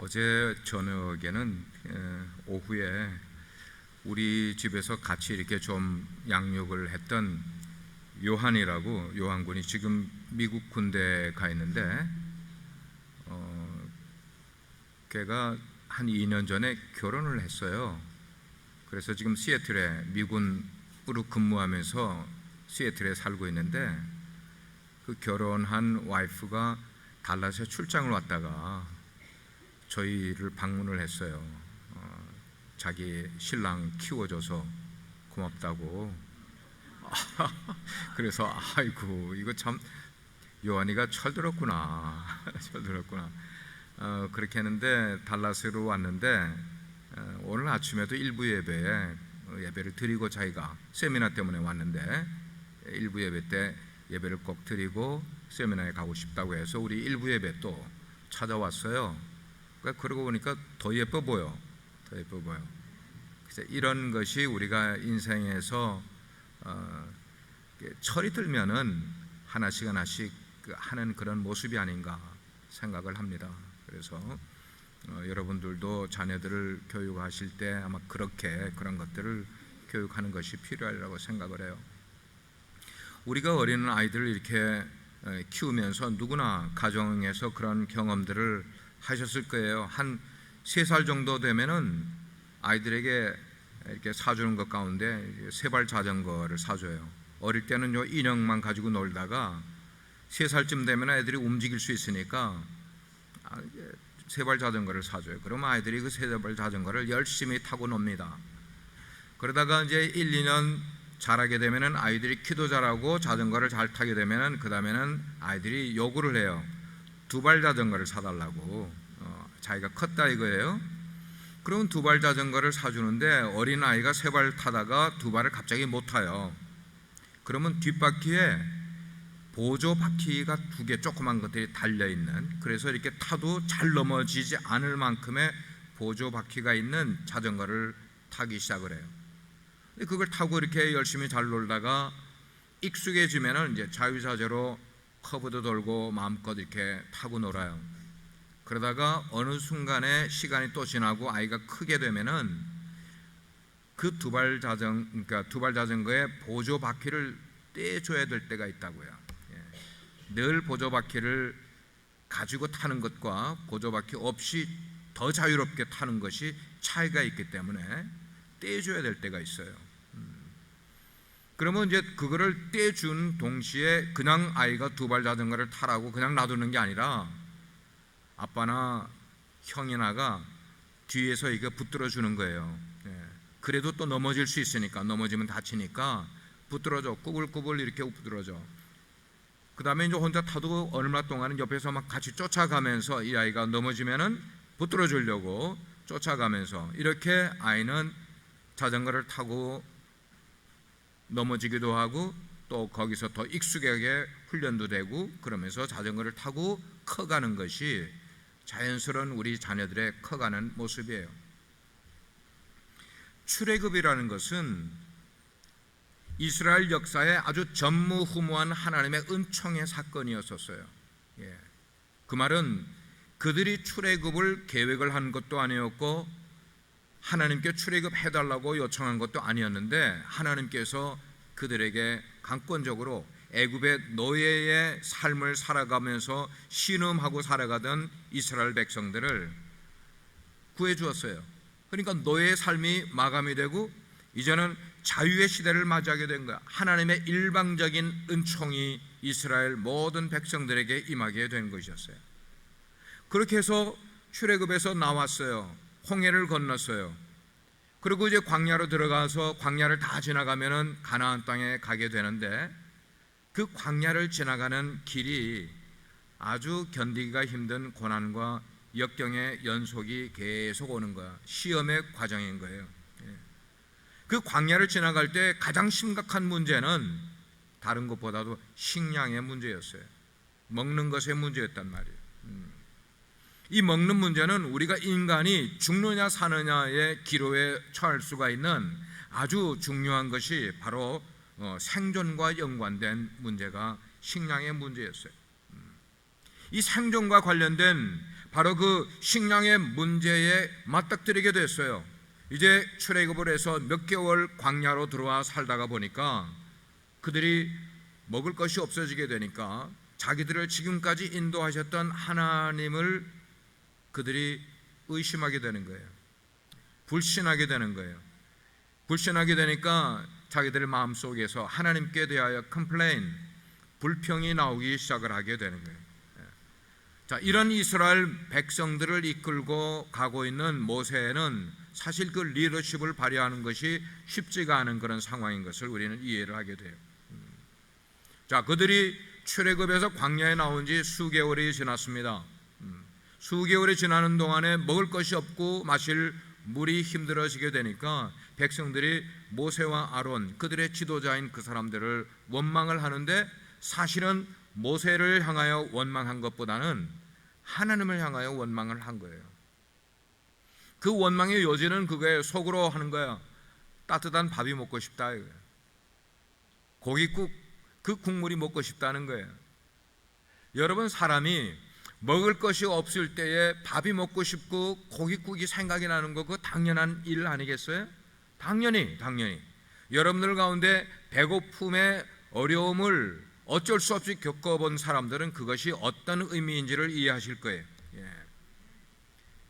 어제 저녁에는 오후에 우리 집에서 같이 이렇게 좀 양육을 했던 요한이라고, 요한군이 지금 미국 군대에 가 있는데 걔가 한 2년 전에 결혼을 했어요. 그래서 지금 시애틀에 미군으로 근무하면서 시애틀에 살고 있는데, 그 결혼한 와이프가 달라스에 출장을 왔다가 저희를 방문을 했어요. 자기 신랑 키워줘서 고맙다고. 그래서 아이고, 이거 참 요한이가 철들었구나. 철들었구나. 그렇게 했는데 달라스로 왔는데 오늘 아침에도 일부 예배에 예배를 드리고, 자기가 세미나 때문에 왔는데 일부 예배 때 예배를 꼭 드리고 세미나에 가고 싶다고 해서 우리 일부 예배 또 찾아왔어요. 그러고 보니까 더 예뻐 보여. 더 예뻐 보여. 그래서 이런 것이 우리가 인생에서 철이 들면은 하나씩 하나씩 하는 그런 모습이 아닌가 생각을 합니다. 그래서 여러분들도 자녀들을 교육하실 때 아마 그런 것들을 교육하는 것이 필요하리라고 생각을 해요. 우리가 어린 아이들을 이렇게 키우면서 누구나 가정에서 그런 경험들을 하셨을 거예요. 한 3살 정도 되면은 아이들에게 이렇게 사주는 것 가운데 세발 자전거를 사줘요. 어릴 때는 요 인형만 가지고 놀다가 3살쯤 되면 애들이 움직일 수 있으니까 세발 자전거를 사줘요. 그러면 아이들이 그 세발 자전거를 열심히 타고 놉니다. 그러다가 이제 1, 2년 자라게 되면은 아이들이 키도 자라고 자전거를 잘 타게 되면은 그 다음에는 아이들이 요구를 해요. 2발 자전거를 사달라고. 자기가 컸다 이거예요. 그러면 2발 자전거를 사주는데 어린 아이가 3발 타다가 2발을 갑자기 못 타요. 그러면 뒷바퀴에 보조 바퀴가 2개 조그만 것들이 달려있는, 그래서 이렇게 타도 잘 넘어지지 않을 만큼의 보조 바퀴가 있는 자전거를 타기 시작을 해요. 그걸 타고 이렇게 열심히 잘 놀다가 익숙해지면은 이제 자유자재로 커브도 돌고 마음껏 이렇게 타고 놀아요. 그러다가 어느 순간에 시간이 또 지나고 아이가 크게 되면은 그 2발 자전거의 보조 바퀴를 떼줘야 될 때가 있다고요. 늘 보조 바퀴를 가지고 타는 것과 보조 바퀴 없이 더 자유롭게 타는 것이 차이가 있기 때문에 떼줘야 될 때가 있어요. 그러면 이제 그거를 떼준 동시에 그냥 아이가 2발 자전거를 타라고 그냥 놔두는 게 아니라 아빠나 형이나가 뒤에서 이거 붙들어 주는 거예요. 그래도 또 넘어질 수 있으니까, 넘어지면 다치니까 붙들어줘. 꾸불꾸불 이렇게 붙들어줘. 그 다음에 이제 혼자 타도 얼마 동안은 옆에서 막 같이 쫓아가면서 이 아이가 넘어지면은 붙들어 주려고 쫓아가면서, 이렇게 아이는 자전거를 타고 넘어지기도 하고 또 거기서 더 익숙하게 훈련도 되고, 그러면서 자전거를 타고 커가는 것이 자연스러운 우리 자녀들의 커가는 모습이에요. 출애굽이라는 것은 이스라엘 역사에 아주 전무후무한 하나님의 은총의 사건이었었어요. 그 말은 그들이 출애굽을 계획을 한 것도 아니었고 하나님께 출애굽해달라고 요청한 것도 아니었는데, 하나님께서 그들에게 강권적으로 애굽의 노예의 삶을 살아가면서 신음하고 살아가던 이스라엘 백성들을 구해주었어요. 그러니까 노예의 삶이 마감이 되고 이제는 자유의 시대를 맞이하게 된 거야. 하나님의 일방적인 은총이 이스라엘 모든 백성들에게 임하게 된 것이었어요. 그렇게 해서 출애굽에서 나왔어요. 홍해를 건넜어요. 그리고 이제 광야로 들어가서 광야를 다 지나가면은 가나안 땅에 가게 되는데, 그 광야를 지나가는 길이 아주 견디기가 힘든 고난과 역경의 연속이 계속 오는 거야. 시험의 과정인 거예요. 그 광야를 지나갈 때 가장 심각한 문제는 다른 것보다도 식량의 문제였어요. 먹는 것의 문제였단 말이에요. 이 먹는 문제는 우리가 인간이 죽느냐 사느냐의 기로에 처할 수가 있는 아주 중요한 것이 바로 생존과 연관된 문제가 식량의 문제였어요. 이 생존과 관련된 바로 그 식량의 문제에 맞닥뜨리게 됐어요. 이제 출애굽을 해서 몇 개월 광야로 들어와 살다가 보니까 그들이 먹을 것이 없어지게 되니까 자기들을 지금까지 인도하셨던 하나님을 그들이 의심하게 되는 거예요. 불신하게 되는 거예요. 불신하게 되니까 자기들 마음속에서 하나님께 대하여 컴플레인, 불평이 나오기 시작을 하게 되는 거예요. 자, 이런 이스라엘 백성들을 이끌고 가고 있는 모세는 사실 그 리더십을 발휘하는 것이 쉽지가 않은 그런 상황인 것을 우리는 이해를 하게 돼요. 자, 그들이 출애굽에서 광야에 나온 지 수개월이 지났습니다. 수개월이 지나는 동안에 먹을 것이 없고 마실 물이 힘들어지게 되니까 백성들이 모세와 아론, 그들의 지도자인 그 사람들을 원망을 하는데, 사실은 모세를 향하여 원망한 것보다는 하나님을 향하여 원망을 한 거예요. 그 원망의 요지는 그거예요. 속으로 하는 거야. 따뜻한 밥이 먹고 싶다 이거예요. 고깃국, 그 국물이 먹고 싶다는 거예요. 여러분, 사람이 먹을 것이 없을 때에 밥이 먹고 싶고 고깃국이 생각이 나는 거, 그거 당연한 일 아니겠어요? 당연히 여러분들 가운데 배고픔의 어려움을 어쩔 수 없이 겪어본 사람들은 그것이 어떤 의미인지를 이해하실 거예요.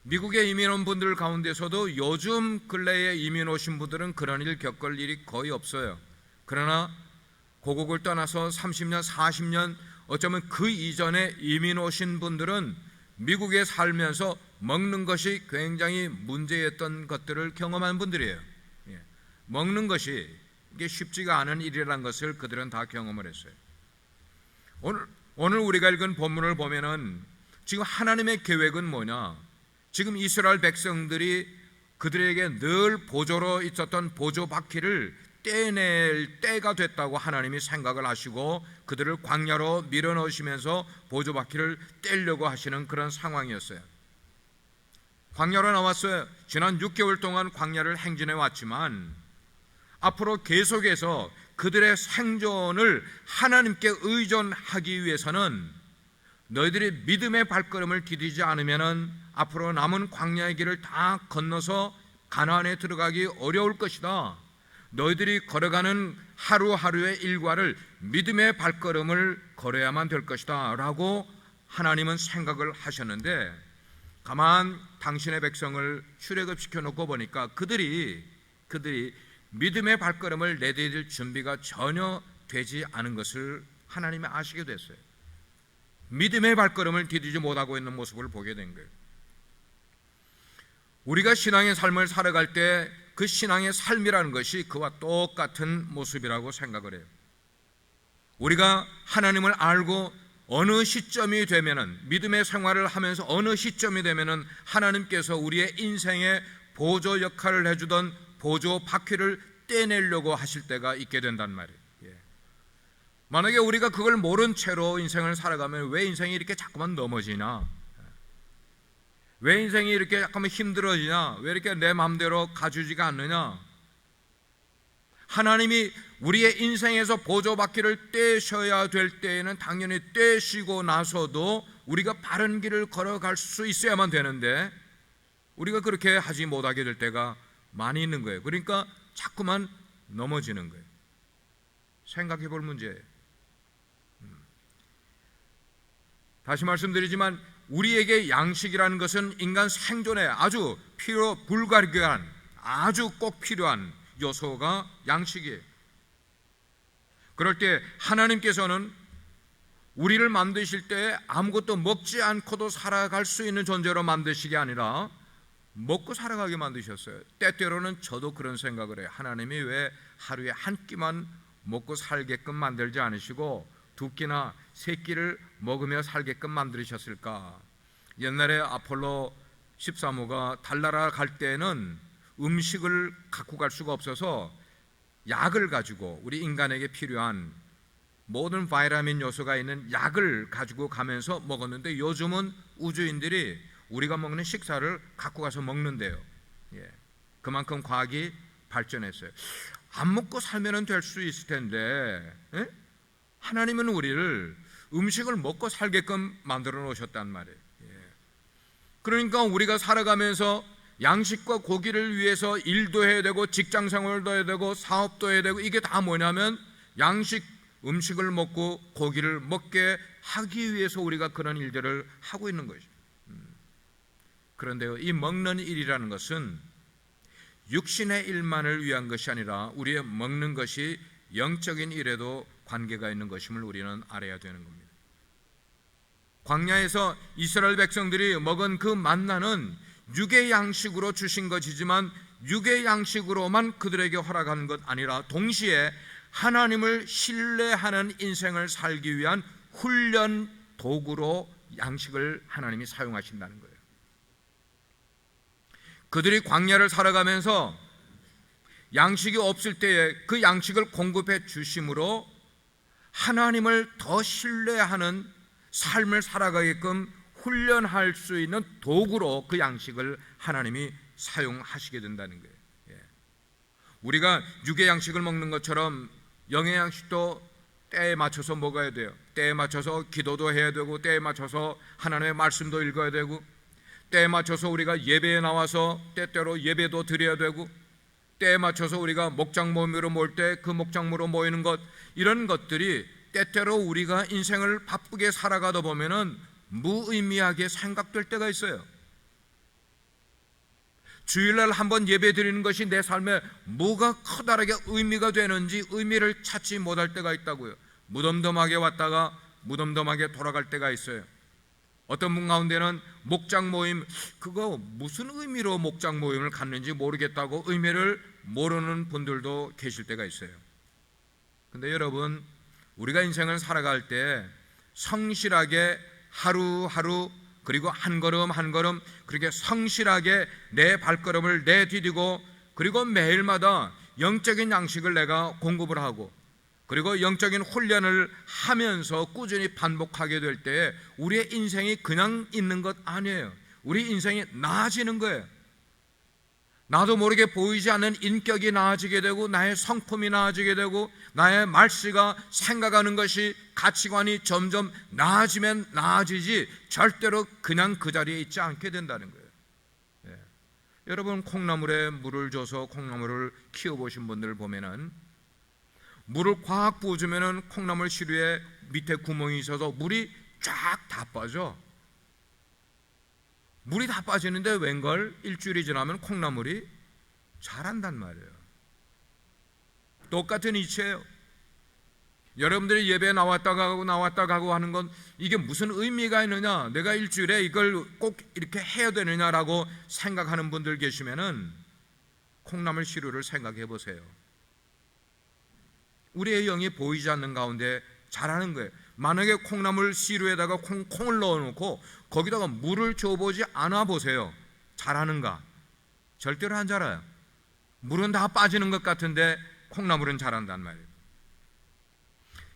미국에 이민 온 분들 가운데서도 요즘 근래에 이민 오신 분들은 그런 일 겪을 일이 거의 없어요. 그러나 고국을 떠나서 30년, 40년, 어쩌면 그 이전에 이민 오신 분들은 미국에 살면서 먹는 것이 굉장히 문제였던 것들을 경험한 분들이에요. 먹는 것이 이게 쉽지가 않은 일이라는 것을 그들은 다 경험을 했어요. 오늘 우리가 읽은 본문을 보면은 지금 하나님의 계획은 뭐냐? 지금 이스라엘 백성들이 그들에게 늘 보조로 있었던 보조 바퀴를 떼낼 때가 됐다고 하나님이 생각을 하시고 그들을 광야로 밀어넣으시면서 보조 바퀴를 떼려고 하시는 그런 상황이었어요. 광야로 나왔어요. 지난 6개월 동안 광야를 행진해 왔지만 앞으로 계속해서 그들의 생존을 하나님께 의존하기 위해서는 너희들이 믿음의 발걸음을 디디지 않으면 앞으로 남은 광야의 길을 다 건너서 가나안에 들어가기 어려울 것이다. 너희들이 걸어가는 하루하루의 일과를 믿음의 발걸음을 걸어야만 될 것이다 라고 하나님은 생각을 하셨는데, 가만 당신의 백성을 출애굽시켜 놓고 보니까 그들이 믿음의 발걸음을 내디딜 준비가 전혀 되지 않은 것을 하나님이 아시게 됐어요. 믿음의 발걸음을 디디지 못하고 있는 모습을 보게 된 거예요. 우리가 신앙의 삶을 살아갈 때 그 신앙의 삶이라는 것이 그와 똑같은 모습이라고 생각을 해요. 우리가 하나님을 알고 어느 시점이 되면은, 믿음의 생활을 하면서 어느 시점이 되면은 하나님께서 우리의 인생의 보조 역할을 해주던 보조 바퀴를 떼내려고 하실 때가 있게 된단 말이에요. 만약에 우리가 그걸 모른 채로 인생을 살아가면 왜 인생이 이렇게 자꾸만 넘어지냐? 왜 인생이 이렇게 자꾸만 힘들어지냐? 왜 이렇게 내 마음대로 가주지가 않느냐? 하나님이 우리의 인생에서 보조 바퀴를 떼셔야 될 때에는 당연히 떼시고 나서도 우리가 바른 길을 걸어갈 수 있어야만 되는데 우리가 그렇게 하지 못하게 될 때가 많이 있는 거예요. 그러니까 자꾸만 넘어지는 거예요. 생각해 볼 문제예요. 다시 말씀드리지만 우리에게 양식이라는 것은 인간 생존에 아주 불가결한, 아주 꼭 필요한 요소가 양식이에요. 그럴 때 하나님께서는 우리를 만드실 때 아무것도 먹지 않고도 살아갈 수 있는 존재로 만드시기 아니라 먹고 살아가게 만드셨어요. 때때로는 저도 그런 생각을 해요. 하나님이 왜 하루에 한 끼만 먹고 살게끔 만들지 않으시고 두 끼나 세 끼를 먹으며 살게끔 만드셨을까? 옛날에 아폴로 13호가 달나라 갈 때는 음식을 갖고 갈 수가 없어서 약을 가지고, 우리 인간에게 필요한 모든 바이타민 요소가 있는 약을 가지고 가면서 먹었는데 요즘은 우주인들이 우리가 먹는 식사를 갖고 가서 먹는데요. 그만큼 과학이 발전했어요. 안 먹고 살면 될 수 있을 텐데 하나님은 우리를 음식을 먹고 살게끔 만들어 놓으셨단 말이에요. 그러니까 우리가 살아가면서 양식과 고기를 위해서 일도 해야 되고 직장 생활도 해야 되고 사업도 해야 되고, 이게 다 뭐냐면 양식, 음식을 먹고 고기를 먹게 하기 위해서 우리가 그런 일들을 하고 있는 것이죠. 그런데요, 이 먹는 일이라는 것은 육신의 일만을 위한 것이 아니라 우리의 먹는 것이 영적인 일에도 관계가 있는 것임을 우리는 알아야 되는 겁니다. 광야에서 이스라엘 백성들이 먹은 그 만나는 육의 양식으로 주신 것이지만 육의 양식으로만 그들에게 허락한 것 아니라 동시에 하나님을 신뢰하는 인생을 살기 위한 훈련 도구로 양식을 하나님이 사용하신다는 거예요. 그들이 광야를 살아가면서 양식이 없을 때에 그 양식을 공급해 주심으로 하나님을 더 신뢰하는 삶을 살아가게끔 훈련할 수 있는 도구로 그 양식을 하나님이 사용하시게 된다는 거예요. 우리가 육의 양식을 먹는 것처럼 영의 양식도 때에 맞춰서 먹어야 돼요. 때에 맞춰서 기도도 해야 되고, 때에 맞춰서 하나님의 말씀도 읽어야 되고, 때에 맞춰서 우리가 예배에 나와서 때때로 예배도 드려야 되고, 때에 맞춰서 우리가 목장 모임으로 모일 때 그 목장으로 모이는 것, 이런 것들이 때때로 우리가 인생을 바쁘게 살아가다 보면은 무의미하게 생각될 때가 있어요. 주일날 한번 예배 드리는 것이 내 삶에 뭐가 커다랗게 의미가 되는지 의미를 찾지 못할 때가 있다고요. 무덤덤하게 왔다가 무덤덤하게 돌아갈 때가 있어요. 어떤 분 가운데는 목장 모임, 그거 무슨 의미로 목장 모임을 갖는지 모르겠다고 의미를 모르는 분들도 계실 때가 있어요. 근데 여러분, 우리가 인생을 살아갈 때 성실하게 하루하루, 그리고 한 걸음 한 걸음 그렇게 성실하게 내 발걸음을 내디디고, 그리고 매일마다 영적인 양식을 내가 공급을 하고, 그리고 영적인 훈련을 하면서 꾸준히 반복하게 될 때 우리의 인생이 그냥 있는 것 아니에요. 우리 인생이 나아지는 거예요. 나도 모르게 보이지 않는 인격이 나아지게 되고, 나의 성품이 나아지게 되고, 나의 말씨가 생각하는 것이, 가치관이 점점 나아지면 나아지지 절대로 그냥 그 자리에 있지 않게 된다는 거예요. 여러분, 콩나물에 물을 줘서 콩나물을 키워보신 분들 보면은 물을 꽉 부어주면은 콩나물 시루에 밑에 구멍이 있어서 물이 쫙 다 빠져. 물이 다 빠지는데 웬걸 일주일이 지나면 콩나물이 자란단 말이에요. 똑같은 이치예요. 여러분들이 예배에 나왔다 가고 하는 건 이게 무슨 의미가 있느냐, 내가 일주일에 이걸 꼭 이렇게 해야 되느냐라고 생각하는 분들 계시면은 콩나물 시루를 생각해 보세요. 우리의 영이 보이지 않는 가운데 자라는 거예요. 만약에 콩나물 시루에다가 콩을 넣어놓고 거기다가 물을 줘보지 않아 보세요. 자라는가? 절대로 안 자라요. 물은 다 빠지는 것 같은데 콩나물은 자란단 말이에요.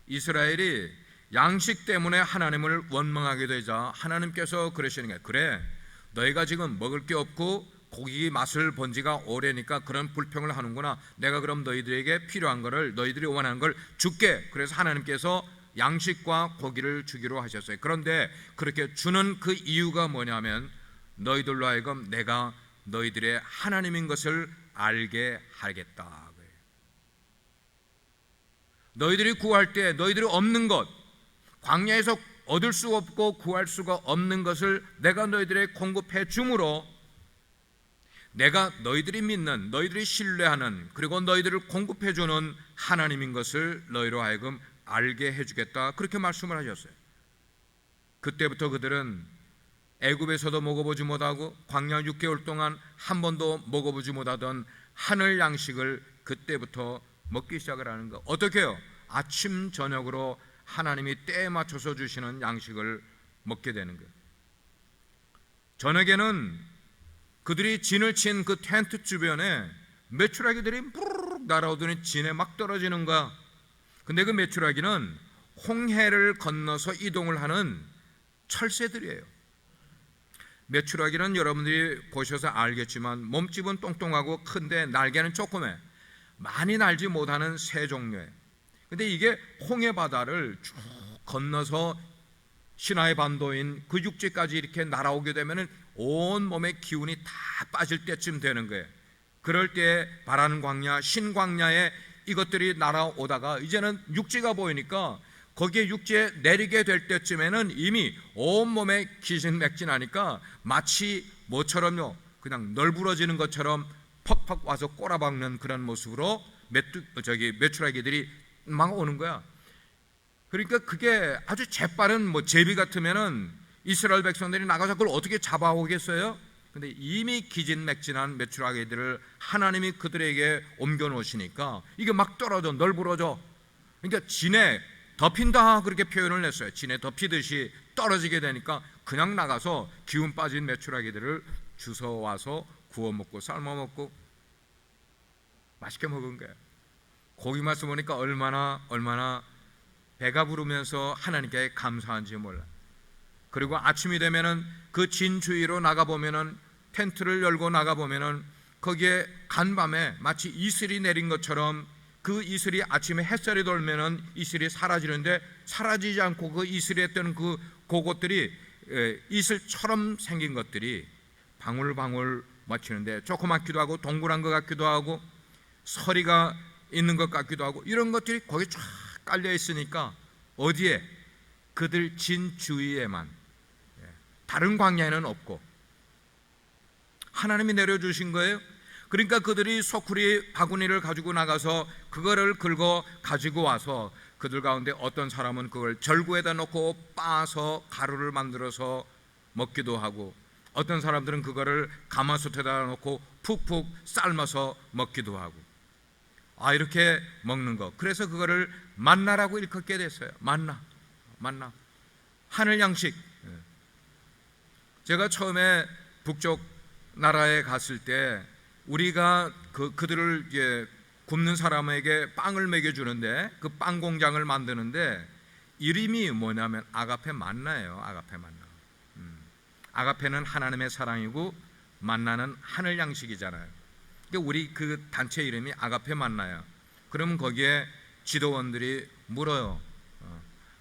이스라엘이 양식 때문에 하나님을 원망하게 되자 하나님께서 그러시는 거예요. 그래, 너희가 지금 먹을 게 없고 고기 맛을 본 지가 오래니까 그런 불평을 하는구나. 내가 그럼 너희들에게 필요한 거를, 너희들이 원하는 걸 줄게. 그래서 하나님께서 양식과 고기를 주기로 하셨어요. 그런데 그렇게 주는 그 이유가 뭐냐면 너희들로 하여금 내가 너희들의 하나님인 것을 알게 하겠다. 너희들이 구할 때 너희들이 없는 것, 광야에서 얻을 수 없고 구할 수가 없는 것을 내가 너희들에게 공급해 주므로 내가 너희들이 믿는, 너희들이 신뢰하는, 그리고 너희들을 공급해 주는 하나님인 것을 너희로 하여금 알게 해주겠다, 그렇게 말씀을 하셨어요. 그때부터 그들은 애굽에서도 먹어보지 못하고 광야 6개월 동안 한 번도 먹어보지 못하던 하늘 양식을 그때부터 먹기 시작을 하는 거. 어떻게 해요? 아침 저녁으로 하나님이 때에 맞춰서 주시는 양식을 먹게 되는 거예요. 저녁에는 그들이 진을 친 그 텐트 주변에 메추라기들이 부르륵 날아오더니 진에 막 떨어지는 거야. 근데 그 메추라기는 홍해를 건너서 이동을 하는 철새들이에요. 메추라기는 여러분들이 보셔서 알겠지만 몸집은 똥똥하고 큰데 날개는 조그매, 많이 날지 못하는 새 종류예요. 근데 이게 홍해 바다를 쭉 건너서 시나이 반도인 그 육지까지 이렇게 날아오게 되면 온 몸의 기운이 다 빠질 때쯤 되는 거예요. 그럴 때 바란 광야, 신광야에 이것들이 날아오다가 이제는 육지가 보이니까 거기에 육지에 내리게 될 때쯤에는 이미 온몸에 기진맥진하니까 마치 뭐처럼요, 그냥 널브러지는 것처럼 퍽퍽 와서 꼬라박는 그런 모습으로 메추라기들이 막 오는 거야. 그러니까 그게 아주 재빠른 제비 같으면은 이스라엘 백성들이 나가서 그걸 어떻게 잡아오겠어요? 근데 이미 기진맥진한 메추라기들을 하나님이 그들에게 옮겨 놓으시니까 이게 막 떨어져, 널브러져. 그러니까 진에 덮인다, 그렇게 표현을 했어요. 진에 덮이듯이 떨어지게 되니까 그냥 나가서 기운 빠진 메추라기들을 주워와서 구워 먹고 삶아 먹고 맛있게 먹은 거예요. 고기 맛을 보니까 얼마나 배가 부르면서 하나님께 감사한지 몰라. 그리고 아침이 되면은 그 진 주위로 나가보면은, 텐트를 열고 나가보면은 거기에 간밤에 마치 이슬이 내린 것처럼 그 이슬이 아침에 햇살이 돌면은 이슬이 사라지는데 사라지지 않고 그 이슬에 뜨는 그것들이 이슬처럼 생긴 것들이 방울방울 맞히는데 조그맣기도 하고 동그란 것 같기도 하고 서리가 있는 것 같기도 하고 이런 것들이 거기 쫙 깔려 있으니까 어디에? 그들 진 주위에만, 다른 광야에는 없고 하나님이 내려주신 거예요. 그러니까 그들이 소쿠리 바구니를 가지고 나가서 그거를 긁어 가지고 와서 그들 가운데 어떤 사람은 그걸 절구에다 놓고 빻아서 가루를 만들어서 먹기도 하고, 어떤 사람들은 그거를 가마솥에다 놓고 푹푹 삶아서 먹기도 하고, 이렇게 먹는 거. 그래서 그거를 만나라고 일컫게 됐어요. 만나. 하늘 양식. 제가 처음에 북쪽 나라에 갔을 때 우리가 그들을 이제 굶는 사람에게 빵을 먹여주는데 그 빵 공장을 만드는데 이름이 뭐냐면 아가페 만나예요. 아가페 만나. 아가페는 하나님의 사랑이고 만나는 하늘 양식이잖아요. 그러니까 우리 그 단체 이름이 아가페 만나야. 그러면 거기에 지도원들이 물어요.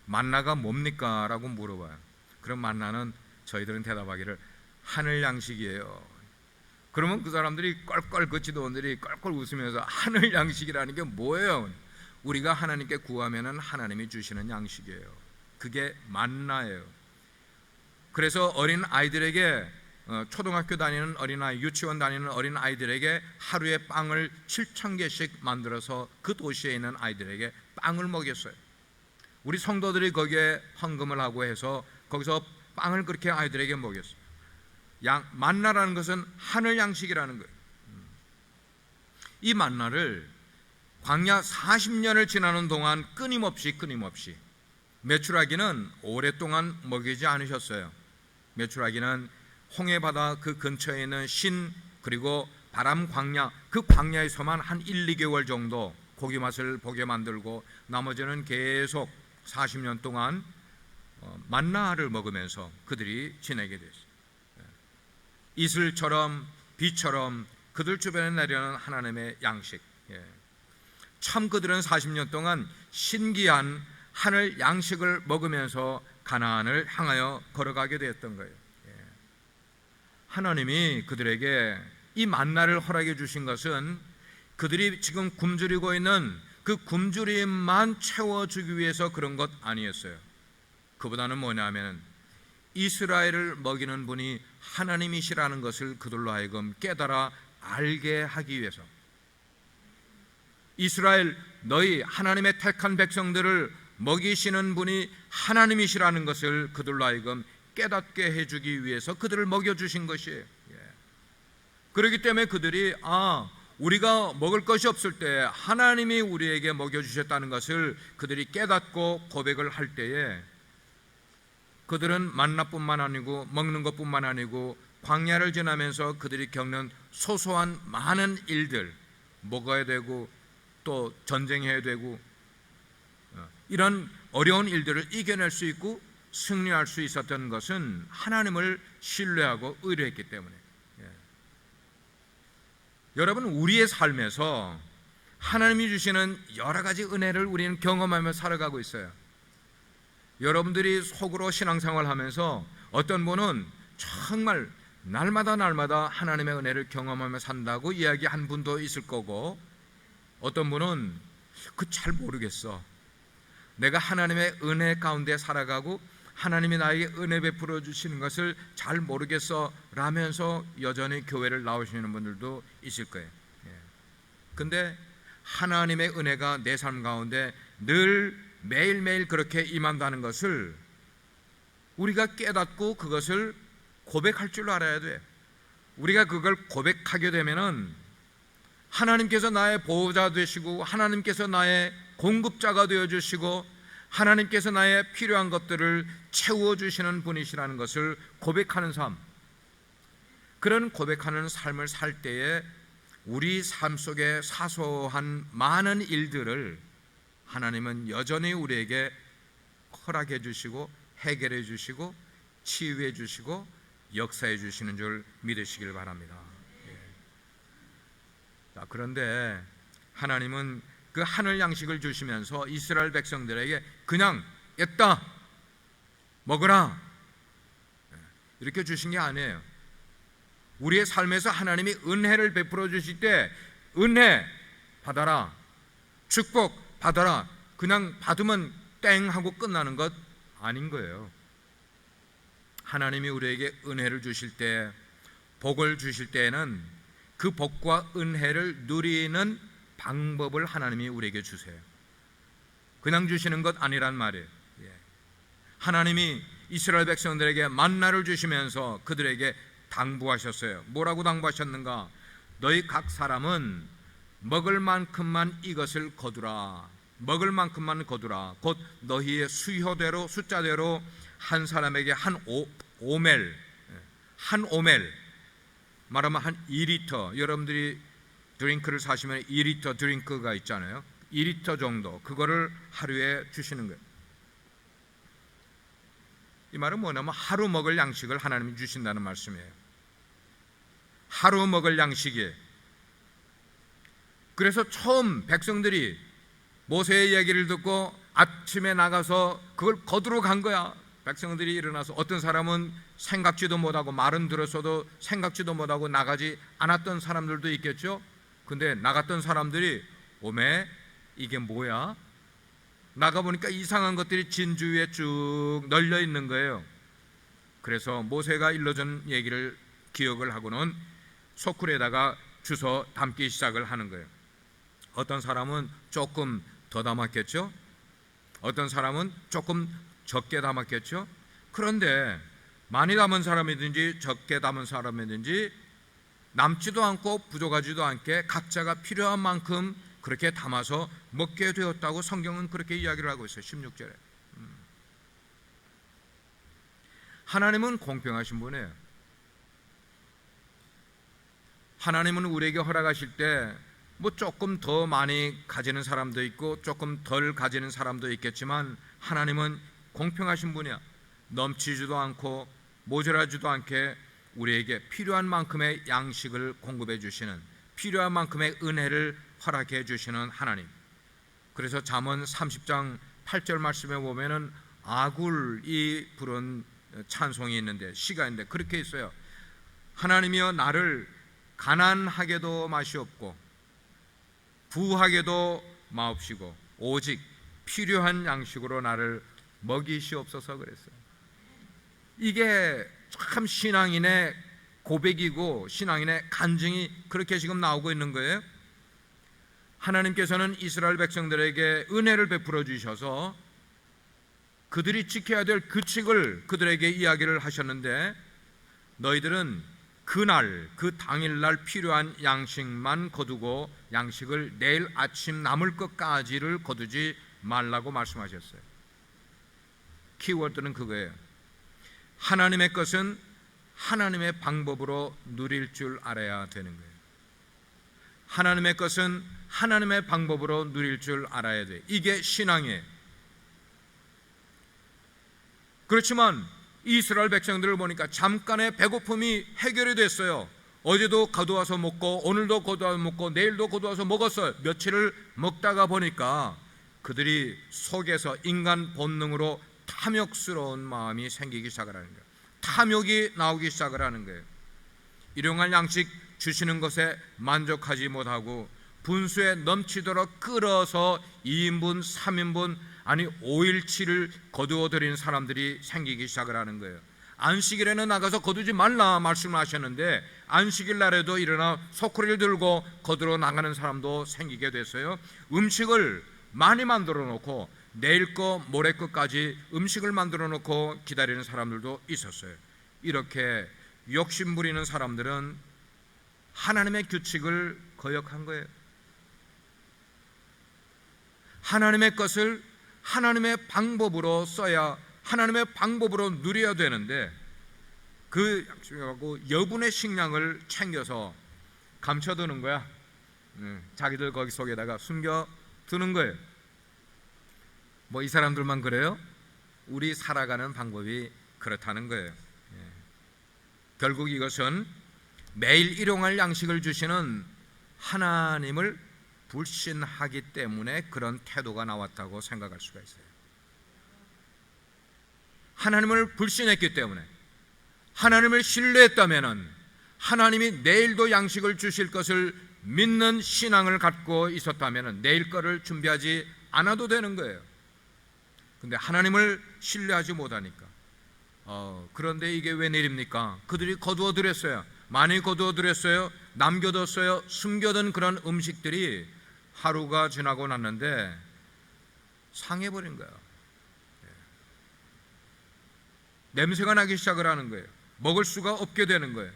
만나가 뭡니까? 라고 물어봐요. 그럼 만나는 저희들은 대답하기를 하늘 양식이에요. 그러면 그 사람들이 껄껄, 그 지도원들이 껄껄 웃으면서 하늘 양식이라는 게 뭐예요? 우리가 하나님께 구하면은 하나님이 주시는 양식이에요. 그게 만나예요. 그래서 어린 아이들에게, 초등학교 다니는 어린아이, 유치원 다니는 어린 아이들에게 하루에 빵을 7,000개씩 만들어서 그 도시에 있는 아이들에게 빵을 먹였어요. 우리 성도들이 거기에 헌금을 하고 해서 거기서 빵을 그렇게 아이들에게 먹였어요. 만나라는 것은 하늘 양식이라는 거예요. 이 만나를 광야 40년을 지나는 동안 끊임없이 메추라기는 오랫동안 먹이지 않으셨어요. 메추라기는 홍해바다 그 근처에 있는 신, 그리고 바람 광야, 그 광야에서만 한 1, 2개월 정도 고기 맛을 보게 만들고 나머지는 계속 40년 동안 만나를 먹으면서 그들이 지내게 됐어요. 이슬처럼 비처럼 그들 주변에 내려오는 하나님의 양식. 참 그들은 40년 동안 신기한 하늘 양식을 먹으면서 가나안을 향하여 걸어가게 되었던 거예요. 하나님이 그들에게 이 만나를 허락해 주신 것은 그들이 지금 굶주리고 있는 그 굶주림만 채워주기 위해서 그런 것 아니었어요. 그보다는 뭐냐면 이스라엘을 먹이는 분이 하나님이시라는 것을 그들로 하여금 깨달아 알게 하기 위해서, 이스라엘 너희 하나님의 택한 백성들을 먹이시는 분이 하나님이시라는 것을 그들로 하여금 깨닫게 해주기 위해서 그들을 먹여주신 것이에요. 그렇기 때문에 그들이 우리가 먹을 것이 없을 때 하나님이 우리에게 먹여주셨다는 것을 그들이 깨닫고 고백을 할 때에 그들은 만나뿐만 아니고 먹는 것뿐만 아니고 광야를 지나면서 그들이 겪는 소소한 많은 일들, 먹어야 되고 또 전쟁해야 되고 이런 어려운 일들을 이겨낼 수 있고 승리할 수 있었던 것은 하나님을 신뢰하고 의뢰했기 때문에. 여러분, 우리의 삶에서 하나님이 주시는 여러 가지 은혜를 우리는 경험하며 살아가고 있어요. 여러분들이 속으로 신앙생활 하면서 어떤 분은 정말 날마다 하나님의 은혜를 경험하며 산다고 이야기한 분도 있을 거고, 어떤 분은 그 잘 모르겠어, 내가 하나님의 은혜 가운데 살아가고 하나님이 나에게 은혜 베풀어 주시는 것을 잘 모르겠어 라면서 여전히 교회를 나오시는 분들도 있을 거예요. 근데 하나님의 은혜가 내 삶 가운데 늘 매일매일 그렇게 임한다는 것을 우리가 깨닫고 그것을 고백할 줄 알아야 돼. 우리가 그걸 고백하게 되면은 하나님께서 나의 보호자 되시고, 하나님께서 나의 공급자가 되어주시고, 하나님께서 나의 필요한 것들을 채워주시는 분이시라는 것을 고백하는 삶, 그런 고백하는 삶을 살 때에 우리 삶 속에 사소한 많은 일들을 하나님은 여전히 우리에게 허락해 주시고 해결해 주시고 치유해 주시고 역사해 주시는 줄 믿으시길 바랍니다. 자, 그런데 하나님은 그 하늘 양식을 주시면서 이스라엘 백성들에게 그냥 였다 먹으라 이렇게 주신 게 아니에요. 우리의 삶에서 하나님이 은혜를 베풀어 주실 때 은혜 받아라, 축복 받아라, 그냥 받으면 땡 하고 끝나는 것 아닌 거예요. 하나님이 우리에게 은혜를 주실 때, 복을 주실 때에는 그 복과 은혜를 누리는 방법을 하나님이 우리에게 주세요. 그냥 주시는 것 아니란 말이에요. 하나님이 이스라엘 백성들에게 만나를 주시면서 그들에게 당부하셨어요. 뭐라고 당부하셨는가? 너희 각 사람은 먹을 만큼만 이것을 거두라. 먹을 만큼만 거두라. 곧 너희의 수효대로, 숫자대로 한 사람에게 한 오멜, 말하면 한 2리터, 여러분들이 드링크를 사시면 2리터 드링크가 있잖아요. 2리터 정도, 그거를 하루에 주시는 거예요. 이 말은 뭐냐면 하루 먹을 양식을 하나님이 주신다는 말씀이에요. 하루 먹을 양식이에요. 그래서 처음 백성들이 모세의 얘기를 듣고 아침에 나가서 그걸 거두러 간 거야. 백성들이 일어나서 어떤 사람은 생각지도 못하고, 말은 들었어도 생각지도 못하고 나가지 않았던 사람들도 있겠죠. 근데 나갔던 사람들이 오메 이게 뭐야? 나가보니까 이상한 것들이 진주위에 쭉 널려 있는 거예요. 그래서 모세가 일러준 얘기를 기억을 하고는 소쿠리에다가 주워 담기 시작을 하는 거예요. 어떤 사람은 조금 더 담았겠죠. 어떤 사람은 조금 적게 담았겠죠. 그런데 많이 담은 사람이든지 적게 담은 사람이든지 남지도 않고 부족하지도 않게 각자가 필요한 만큼 그렇게 담아서 먹게 되었다고 성경은 그렇게 이야기를 하고 있어요. 16절에. 하나님은 공평하신 분이에요. 하나님은 우리에게 허락하실 때 뭐 조금 더 많이 가지는 사람도 있고 조금 덜 가지는 사람도 있겠지만 하나님은 공평하신 분이야. 넘치지도 않고 모자라지도 않게 우리에게 필요한 만큼의 양식을 공급해 주시는, 필요한 만큼의 은혜를 허락해 주시는 하나님. 그래서 잠언 30장 8절 말씀에 보면은 아굴이 부른 찬송이 있는데, 시가 있는데 그렇게 있어요. 하나님이여 나를 가난하게도 마시옵고 부하게도 마옵시고 오직 필요한 양식으로 나를 먹이시옵소서 그랬어요. 이게 참 신앙인의 고백이고 신앙인의 간증이 그렇게 지금 나오고 있는 거예요. 하나님께서는 이스라엘 백성들에게 은혜를 베풀어 주셔서 그들이 지켜야 될 규칙을 그들에게 이야기를 하셨는데, 너희들은 그날 그 당일날 필요한 양식만 거두고 양식을 내일 아침 남을 것까지를 거두지 말라고 말씀하셨어요. 키워드는 그거예요. 하나님의 것은 하나님의 방법으로 누릴 줄 알아야 되는 거예요. 하나님의 것은 하나님의 방법으로 누릴 줄 알아야 돼. 이게 신앙이에요. 그렇지만 이스라엘 백성들을 보니까 잠깐의 배고픔이 해결이 됐어요. 어제도 거두어서 먹고 오늘도 거두어서 먹고 내일도 거두어서 먹었어요. 며칠을 먹다가 보니까 그들이 속에서 인간 본능으로 탐욕스러운 마음이 생기기 시작을 하는 거예요. 탐욕이 나오기 시작을 하는 거예요. 일용할 양식 주시는 것에 만족하지 못하고 분수에 넘치도록 끌어서 2인분, 3인분, 아니 5일치를 거두어 드리는 사람들이 생기기 시작을 하는 거예요. 안식일에는 나가서 거두지 말라 말씀하셨는데 안식일 날에도 일어나 소쿠리를 들고 거두러 나가는 사람도 생기게 됐어요. 음식을 많이 만들어 놓고 내일 거 모레 거까지 음식을 만들어 놓고 기다리는 사람들도 있었어요. 이렇게 욕심 부리는 사람들은 하나님의 규칙을 거역한 거예요. 하나님의 것을 하나님의 방법으로 써야, 하나님의 방법으로 누려야 되는데 그 약속하고 여분의 식량을 챙겨서 감춰두는 거야. 자기들 거기 속에다가 숨겨두는 거예요. 뭐 이 사람들만 그래요? 우리 살아가는 방법이 그렇다는 거예요. 결국 이것은 매일 일용할 양식을 주시는 하나님을 불신하기 때문에 그런 태도가 나왔다고 생각할 수가 있어요. 하나님을 불신했기 때문에, 하나님을 신뢰했다면 하나님이 내일도 양식을 주실 것을 믿는 신앙을 갖고 있었다면 내일 거를 준비하지 않아도 되는 거예요. 근데 하나님을 신뢰하지 못하니까 그런데 이게 왜 내립니까? 그들이 거두어 드렸어요. 많이 거두어 드렸어요. 남겨뒀어요. 숨겨둔 그런 음식들이 하루가 지나고 났는데 상해버린 거예요. 냄새가 나기 시작을 하는 거예요. 먹을 수가 없게 되는 거예요.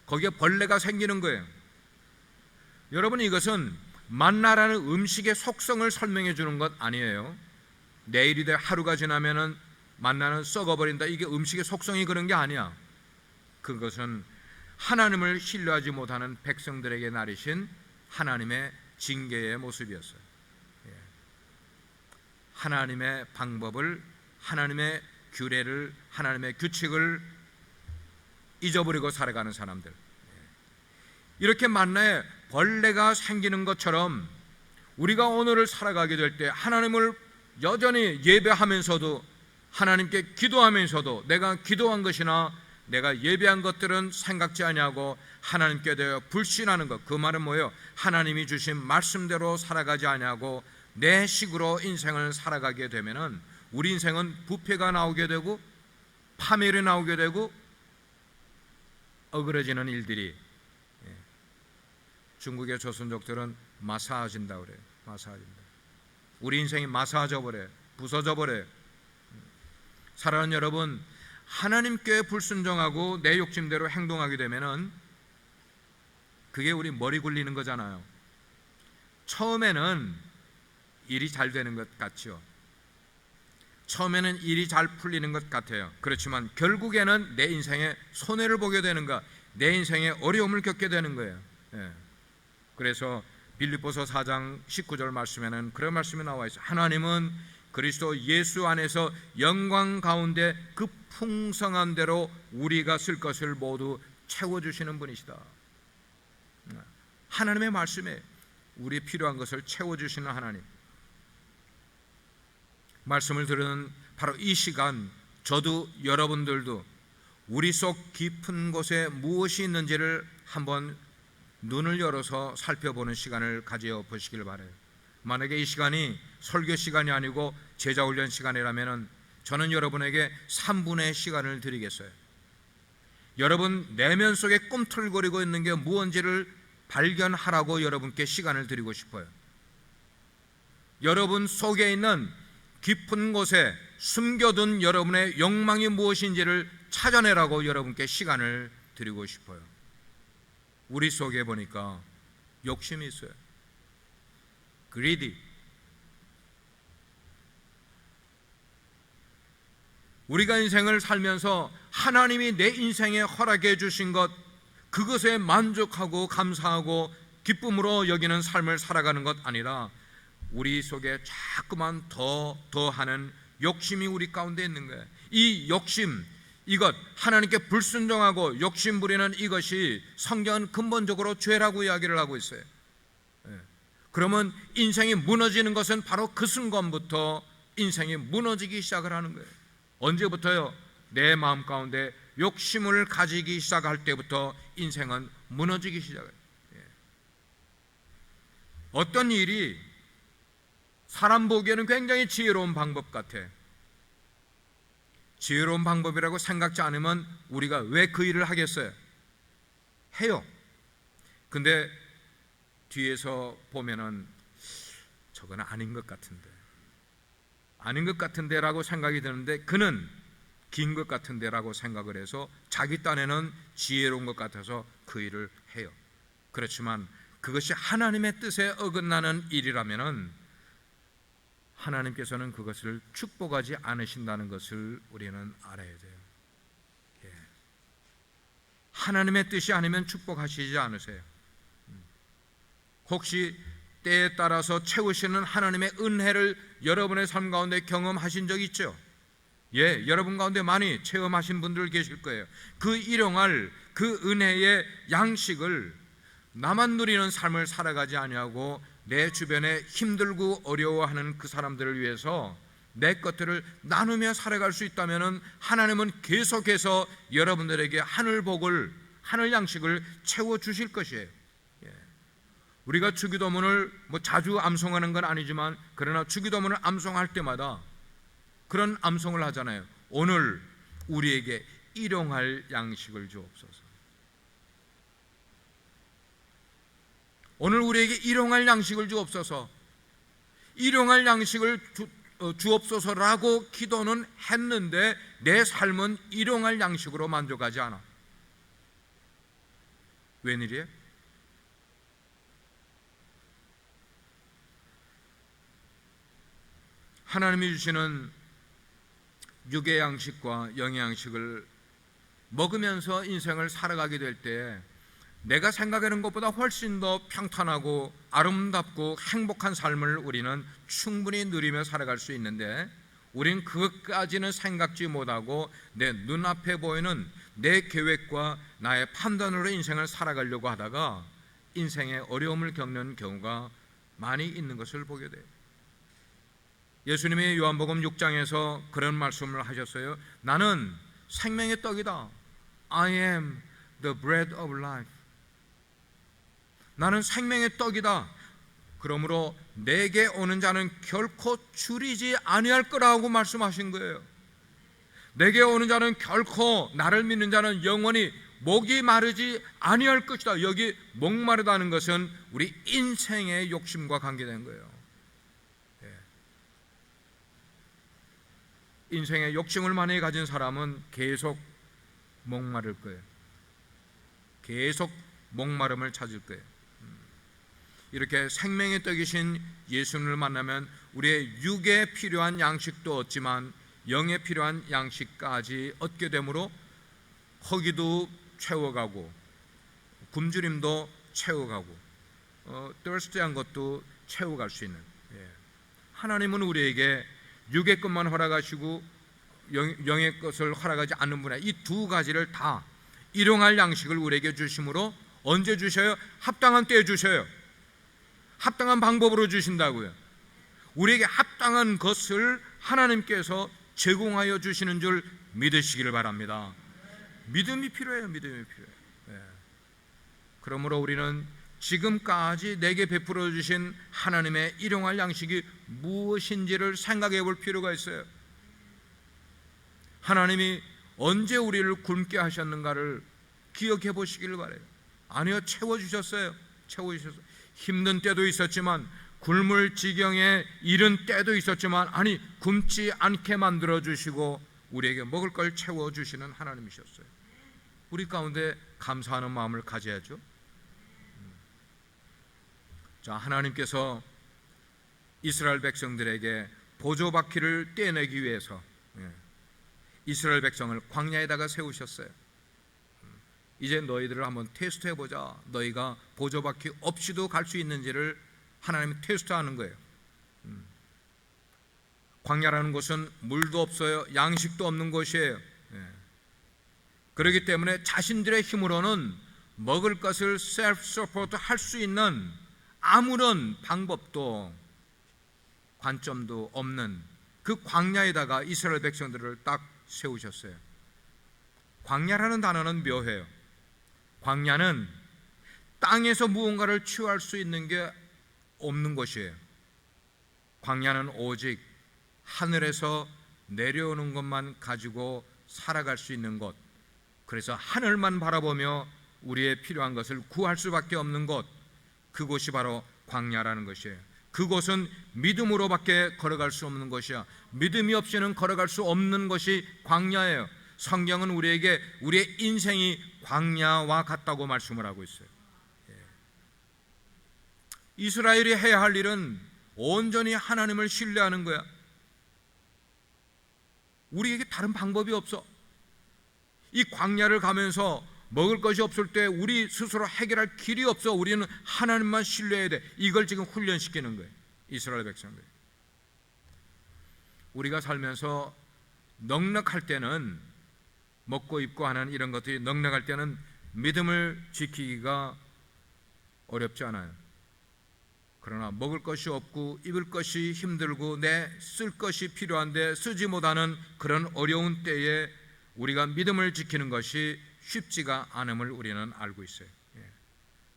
거기에 벌레가 생기는 거예요. 여러분, 이것은 만나라는 음식의 속성을 설명해 주는 것 아니에요. 내일이 돼 하루가 지나면은 만나는 썩어버린다, 이게 음식의 속성이 그런 게 아니야. 그것은 하나님을 신뢰하지 못하는 백성들에게 나리신 하나님의 징계의 모습이었어요. 하나님의 방법을, 하나님의 규례를, 하나님의 규칙을 잊어버리고 살아가는 사람들. 이렇게 만나에 벌레가 생기는 것처럼 우리가 오늘을 살아가게 될 때 하나님을 여전히 예배하면서도, 하나님께 기도하면서도 내가 기도한 것이나 내가 예배한 것들은 생각지 아니하고 하나님께 대하여 불신하는 것, 그 말은 뭐예요? 하나님이 주신 말씀대로 살아가지 아니하고 내 식으로 인생을 살아가게 되면은 우리 인생은 부패가 나오게 되고 파멸이 나오게 되고 어그러지는 일들이, 중국의 조선족들은 마사아진다 그래요. 마사아진다. 우리 인생이 마사아져 버려요. 부서져 버려요. 사랑하는 여러분, 하나님께 불순종하고 내 욕심대로 행동하게 되면은 그게 우리 머리 굴리는 거잖아요. 처음에는 일이 잘 되는 것 같죠. 처음에는 일이 잘 풀리는 것 같아요. 그렇지만 결국에는 내 인생에 손해를 보게 되는 것, 내 인생에 어려움을 겪게 되는 거예요. 그래서 빌립보서 4장 19절 말씀에는 그런 말씀이 나와 있어요. 하나님은 그리스도 예수 안에서 영광 가운데 그 풍성한 대로 우리가 쓸 것을 모두 채워주시는 분이시다. 하나님의 말씀에 우리 필요한 것을 채워주시는 하나님. 말씀을 들은 바로 이 시간, 저도 여러분들도 우리 속 깊은 곳에 무엇이 있는지를 한번 눈을 열어서 살펴보는 시간을 가져 보시길 바라요. 만약에 이 시간이 설교 시간이 아니고 제자훈련 시간이라면 저는 여러분에게 3분의 시간을 드리겠어요. 여러분 내면 속에 꿈틀거리고 있는 게 무엇인지를 발견하라고 여러분께 시간을 드리고 싶어요. 여러분 속에 있는 깊은 곳에 숨겨둔 여러분의 욕망이 무엇인지를 찾아내라고 여러분께 시간을 드리고 싶어요. 우리 속에 보니까 욕심이 있어요. greedy. 우리가 인생을 살면서 하나님이 내 인생에 허락해 주신 것, 그것에 만족하고 감사하고 기쁨으로 여기는 삶을 살아가는 것 아니라 우리 속에 자꾸만 더하는 욕심이 우리 가운데 있는 거예요. 이 욕심, 이것, 하나님께 불순종하고 욕심 부리는 이것이 성경은 근본적으로 죄라고 이야기를 하고 있어요. 그러면 인생이 무너지는 것은 바로 그 순간부터 인생이 무너지기 시작을 하는 거예요. 언제부터요? 내 마음 가운데 욕심을 가지기 시작할 때부터 인생은 무너지기 시작해요. 어떤 일이 사람 보기에는 굉장히 지혜로운 방법 같아. 지혜로운 방법이라고 생각지 않으면 우리가 왜 그 일을 하겠어요? 해요. 근데 뒤에서 보면은 저건 아닌 것 같은데, 아닌 것 같은데 라고 생각이 드는데 그는 긴 것 같은데 라고 생각을 해서 자기 딴에는 지혜로운 것 같아서 그 일을 해요. 그렇지만 그것이 하나님의 뜻에 어긋나는 일이라면은 하나님께서는 그것을 축복하지 않으신다는 것을 우리는 알아야 돼요. 하나님의 뜻이 아니면 축복하시지 않으세요. 혹시 때에 따라서 채우시는 하나님의 은혜를 여러분의 삶 가운데 경험하신 적 있죠? 여러분 가운데 많이 체험하신 분들 계실 거예요. 그 일용할 그 은혜의 양식을 나만 누리는 삶을 살아가지 아니하고 내 주변에 힘들고 어려워하는 그 사람들을 위해서 내 것들을 나누며 살아갈 수 있다면 하나님은 계속해서 여러분들에게 하늘 복을, 하늘 양식을 채워주실 것이에요. 우리가 주기도문을 자주 암송하는 건 아니지만 그러나 주기도문을 암송할 때마다 그런 암송을 하잖아요. 오늘 우리에게 일용할 양식을 주옵소서. 오늘 우리에게 일용할 양식을 주옵소서. 일용할 양식을 주옵소서라고 기도는 했는데 내 삶은 일용할 양식으로 만족하지 않아. 웬일이에요? 하나님이 주시는 육의 양식과 영의 양식을 먹으면서 인생을 살아가게 될 때 내가 생각하는 것보다 훨씬 더 평탄하고 아름답고 행복한 삶을 우리는 충분히 누리며 살아갈 수 있는데 우리는 그것까지는 생각지 못하고 내 눈앞에 보이는 내 계획과 나의 판단으로 인생을 살아가려고 하다가 인생의 어려움을 겪는 경우가 많이 있는 것을 보게 돼요. 예수님이 요한복음 6장에서 그런 말씀을 하셨어요. 나는 생명의 떡이다. I am the bread of life. 나는 생명의 떡이다. 그러므로 내게 오는 자는 결코 줄이지 아니할 거라고 말씀하신 거예요. 내게 오는 자는 결코, 나를 믿는 자는 영원히 목이 마르지 아니할 것이다. 여기 목마르다는 것은 우리 인생의 욕심과 관계된 거예요. 인생의 욕심을 많이 가진 사람은 계속 목마를 거예요. 계속 목마름을 찾을 거예요. 이렇게 생명의 떡이신 예수님을 만나면 우리의 육에 필요한 양식도 얻지만 영에 필요한 양식까지 얻게 되므로 허기도 채워가고 굶주림도 채워가고 thirsty한 것도 채워갈 수 있는, 하나님은 우리에게 육의 것만 허락하시고 영의 것을 허락하지 않는 분야, 이 두 가지를 다 일용할 양식을 우리에게 주심으로 언제 주셔요? 합당한 때에 주셔요. 합당한 방법으로 주신다고요. 우리에게 합당한 것을 하나님께서 제공하여 주시는 줄 믿으시기를 바랍니다. 믿음이 필요해요. 믿음이 필요해요. 그러므로 우리는 지금까지 내게 베풀어 주신 하나님의 일용할 양식이 무엇인지를 생각해 볼 필요가 있어요. 하나님이 언제 우리를 굶게 하셨는가를 기억해 보시길 바라요. 아니요, 채워주셨어요. 채워주셨어요. 힘든 때도 있었지만, 굶을 지경에 이른 때도 있었지만, 아니 굶지 않게 만들어 주시고 우리에게 먹을 걸 채워주시는 하나님이셨어요. 우리 가운데 감사하는 마음을 가져야죠. 자, 하나님께서 이스라엘 백성들에게 보조바퀴를 떼내기 위해서 이스라엘 백성을 광야에다가 세우셨어요. 이제 너희들을 한번 테스트해보자. 너희가 보조바퀴 없이도 갈 수 있는지를 하나님이 테스트하는 거예요. 광야라는 곳은 물도 없어요. 양식도 없는 곳이에요. 그렇기 때문에 자신들의 힘으로는 먹을 것을 셀프 서포트 할 수 있는 아무런 방법도 관점도 없는 그 광야에다가 이스라엘 백성들을 딱 세우셨어요. 광야라는 단어는 묘해요. 광야는 땅에서 무언가를 취할 수 있는 게 없는 곳이에요. 광야는 오직 하늘에서 내려오는 것만 가지고 살아갈 수 있는 곳, 그래서 하늘만 바라보며 우리의 필요한 것을 구할 수밖에 없는 곳, 그곳이 바로 광야라는 것이에요. 그곳은 믿음으로밖에 걸어갈 수 없는 것이야. 믿음이 없이는 걸어갈 수 없는 것이 광야예요. 성경은 우리에게 우리의 인생이 광야와 같다고 말씀을 하고 있어요. 이스라엘이 해야 할 일은 온전히 하나님을 신뢰하는 거야. 우리에게 다른 방법이 없어. 이 광야를 가면서 먹을 것이 없을 때 우리 스스로 해결할 길이 없어. 우리는 하나님만 신뢰해야 돼. 이걸 지금 훈련시키는 거예요, 이스라엘 백성들. 우리가 살면서 넉넉할 때는, 먹고 입고 하는 이런 것들이 넉넉할 때는 믿음을 지키기가 어렵지 않아요. 그러나 먹을 것이 없고 입을 것이 힘들고 내 쓸 것이 필요한데 쓰지 못하는 그런 어려운 때에 우리가 믿음을 지키는 것이 쉽지가 않음을 우리는 알고 있어요.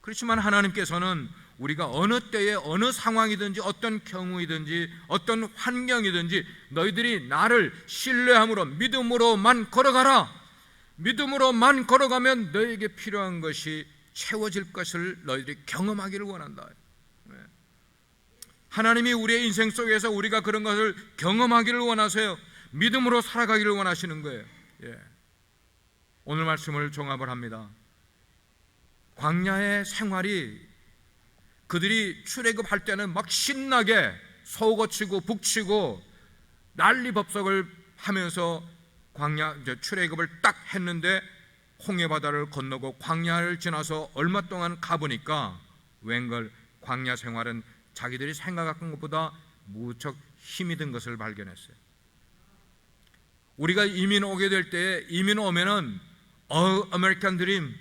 그렇지만 하나님께서는 우리가 어느 때에 어느 상황이든지 어떤 경우이든지 어떤 환경이든지 너희들이 나를 신뢰함으로 믿음으로만 걸어가라. 믿음으로만 걸어가면 너에게 필요한 것이 채워질 것을 너희들이 경험하기를 원한다. 하나님이 우리의 인생 속에서 우리가 그런 것을 경험하기를 원하세요. 믿음으로 살아가기를 원하시는 거예요. 오늘 말씀을 종합을 합니다. 광야의 생활이, 그들이 출애굽할 때는 막 신나게 서고치고 북치고 난리법석을 하면서 출애굽을 딱 했는데 홍해바다를 건너고 광야를 지나서 얼마 동안 가보니까 웬걸 광야 생활은 자기들이 생각한 것보다 무척 힘이 든 것을 발견했어요. 우리가 이민 오게 될 때, 이민 오면은 아메리칸 드림,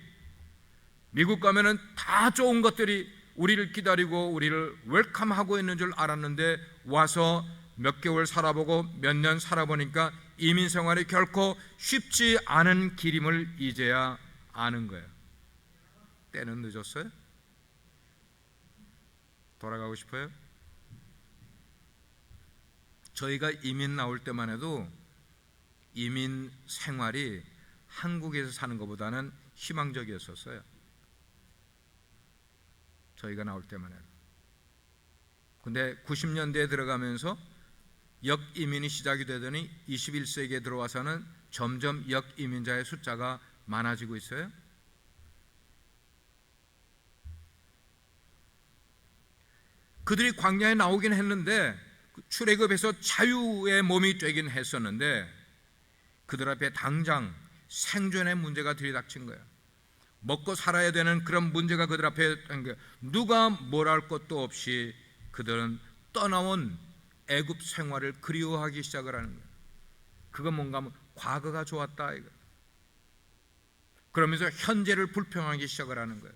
미국 가면은 다 좋은 것들이 우리를 기다리고 우리를 웰컴하고 있는 줄 알았는데 와서 몇 개월 살아보고 몇 년 살아보니까 이민 생활이 결코 쉽지 않은 길임을 이제야 아는 거예요. 때는 늦었어요? 돌아가고 싶어요? 저희가 이민 나올 때만 해도 이민 생활이 한국에서 사는 것보다는 희망적이었었어요. 저희가 나올 때만 해도. 근데 90년대에 들어가면서 역이민이 시작이 되더니 21세기에 들어와서는 점점 역이민자의 숫자가 많아지고 있어요. 그들이 광야에 나오긴 했는데 출애굽에서 자유의 몸이 되긴 했었는데 그들 앞에 당장 생존의 문제가 들이닥친 거예요. 먹고 살아야 되는 그런 문제가 그들 앞에, 누가 뭘 할 것도 없이 그들은 떠나온 애굽 생활을 그리워하기 시작을 하는 거예요. 그건 뭔가 하면 과거가 좋았다 이거. 그러면서 현재를 불평하기 시작을 하는 거예요.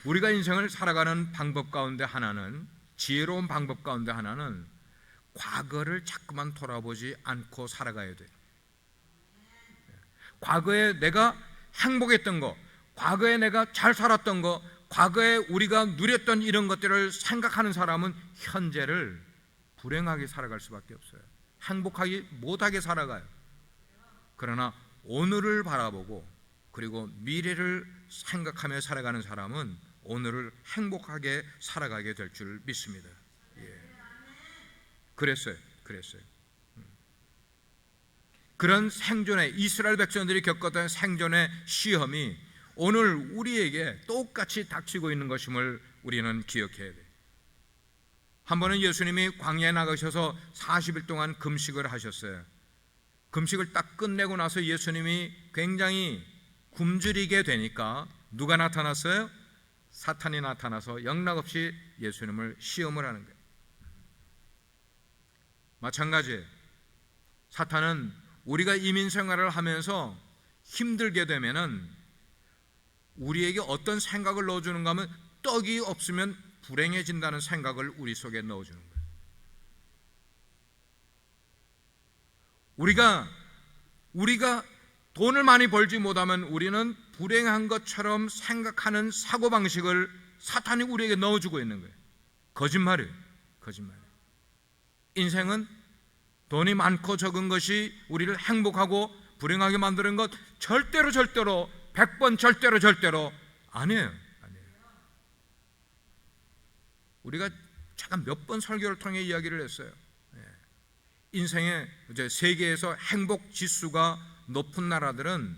우리가 인생을 살아가는 방법 가운데 하나는, 지혜로운 방법 가운데 하나는 과거를 자꾸만 돌아보지 않고 살아가야 돼요. 과거에 내가 행복했던 거, 과거에 내가 잘 살았던 거, 과거에 우리가 누렸던 이런 것들을 생각하는 사람은 현재를 불행하게 살아갈 수밖에 없어요. 행복하게 못하게 살아가요. 그러나 오늘을 바라보고 그리고 미래를 생각하며 살아가는 사람은 오늘을 행복하게 살아가게 될 줄 믿습니다. 그랬어요. 그런 생존의, 이스라엘 백성들이 겪었던 생존의 시험이 오늘 우리에게 똑같이 닥치고 있는 것임을 우리는 기억해야 돼요. 한 번은 예수님이 광야에 나가셔서 40일 동안 금식을 하셨어요. 금식을 딱 끝내고 나서 예수님이 굉장히 굶주리게 되니까 누가 나타났어요? 사탄이 나타나서 영락없이 예수님을 시험을 하는 거예요. 마찬가지예요. 사탄은 우리가 이민 생활을 하면서 힘들게 되면은 우리에게 어떤 생각을 넣어주는가 하면 떡이 없으면 불행해진다는 생각을 우리 속에 넣어주는 거예요. 우리가 우리가 돈을 많이 벌지 못하면 우리는 불행한 것처럼 생각하는 사고방식을 사탄이 우리에게 넣어주고 있는 거예요. 거짓말이에요. 거짓말이에요. 인생은 돈이 많고 적은 것이 우리를 행복하고 불행하게 만드는 것 절대로 100번 절대로 아니에요. 우리가 잠깐 몇 번 설교를 통해 이야기를 했어요. 인생의 세계에서 행복 지수가 높은 나라들은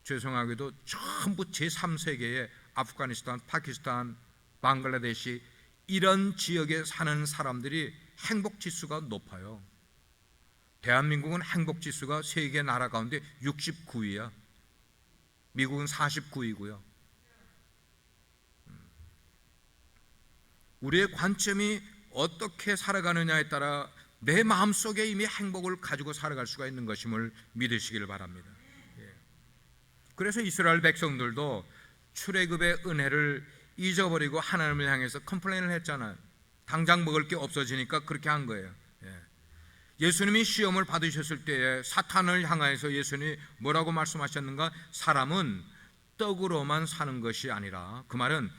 죄송하게도 전부 제3세계의 아프가니스탄, 파키스탄, 방글라데시 이런 지역에 사는 사람들이 행복 지수가 높아요. 대한민국은 행복 지수가 세계 나라 가운데 69위야. 미국은 49위고요. 우리의 관점이 어떻게 살아가느냐에 따라 내 마음속에 이미 행복을 가지고 살아갈 수가 있는 것임을 믿으시길 바랍니다. 그래서 이스라엘 백성들도 출애굽의 은혜를 잊어버리고 하나님을 향해서 컴플레인을 했잖아요. 당장 먹을 게 없어지니까 그렇게 한 거예요. 예수님이 시험을 받으셨을 때에 사탄을 향하여서 예수님이 뭐라고 말씀하셨는가? 사람은 떡으로만 사는 것이 아니라, 그 말은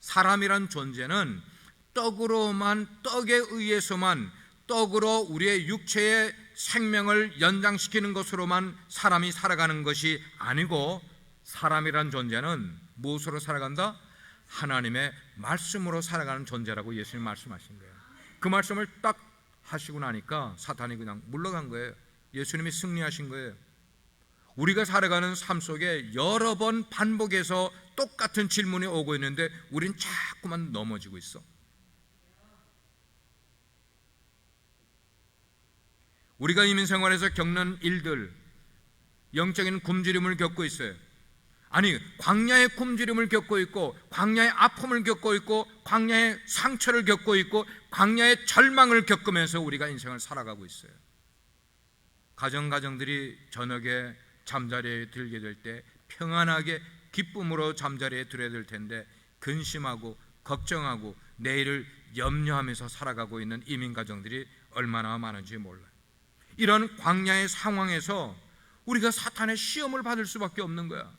사람이란 존재는 떡에 의해서만, 떡으로 우리의 육체의 생명을 연장시키는 것으로만 사람이 살아가는 것이 아니고, 사람이란 존재는 무엇으로 살아간다? 하나님의 말씀으로 살아가는 존재라고 예수님 말씀하신 거예요. 그 말씀을 딱 하시고 나니까 사탄이 그냥 물러간 거예요. 예수님이 승리하신 거예요. 우리가 살아가는 삶 속에 여러 번 반복해서 똑같은 질문이 오고 있는데 우린 자꾸만 넘어지고 있어. 우리가 이민생활에서 겪는 일들, 영적인 굶주림을 겪고 있어요. 아니, 광야의 굶주림을 겪고 있고, 광야의 아픔을 겪고 있고, 광야의 상처를 겪고 있고, 광야의 절망을 겪으면서 우리가 인생을 살아가고 있어요. 가정들이 저녁에 잠자리에 들게 될 때 평안하게 기쁨으로 잠자리에 들어야 될 텐데 근심하고 걱정하고 내일을 염려하면서 살아가고 있는 이민 가정들이 얼마나 많은지 몰라요. 이런 광야의 상황에서 우리가 사탄의 시험을 받을 수밖에 없는 거야.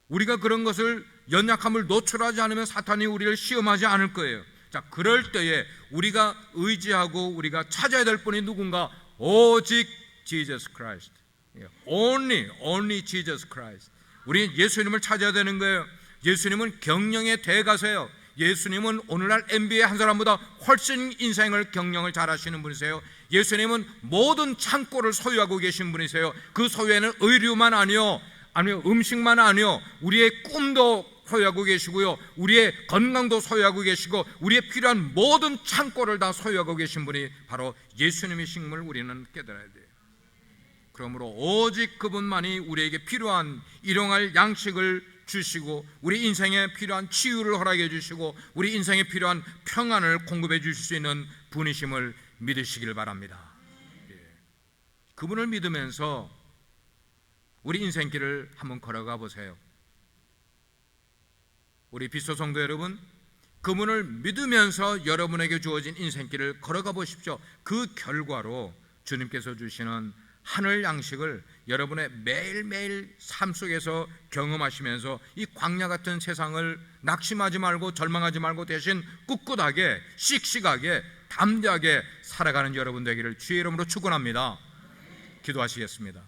우리가 그런 것을, 연약함을 노출하지 않으면 사탄이 우리를 시험하지 않을 거예요. 자, 그럴 때에 우리가 의지하고 우리가 찾아야 될 분이 누군가? 오직 Jesus Christ. Only Jesus Christ. 우리 예수님을 찾아야 되는 거예요. 예수님은 경영의 대가세요. 예수님은 오늘날 NBA 한 사람보다 훨씬 인생을 경영을 잘하시는 분이세요. 예수님은 모든 창고를 소유하고 계신 분이세요. 그 소유에는 의류만 아니요, 음식만 아니요, 우리의 꿈도 소유하고 계시고요, 우리의 건강도 소유하고 계시고, 우리의 필요한 모든 창고를 다 소유하고 계신 분이 바로 예수님이신 걸 우리는 깨달아야 돼요. 그러므로 오직 그분만이 우리에게 필요한 일용할 양식을 주시고, 우리 인생에 필요한 치유를 허락해 주시고, 우리 인생에 필요한 평안을 공급해 주실 수 있는 분이심을 믿으시길 바랍니다. 그분을 믿으면서 우리 인생길을 한번 걸어가 보세요. 우리 비소 성도 여러분, 그분을 믿으면서 여러분에게 주어진 인생길을 걸어가 보십시오. 그 결과로 주님께서 주시는 하늘 양식을 여러분의 매일매일 삶 속에서 경험하시면서 이 광야 같은 세상을 낙심하지 말고 절망하지 말고 대신 꿋꿋하게, 씩씩하게, 담대하게 살아가는 여러분 되기를 주의 이름으로 축원합니다. 기도하시겠습니다.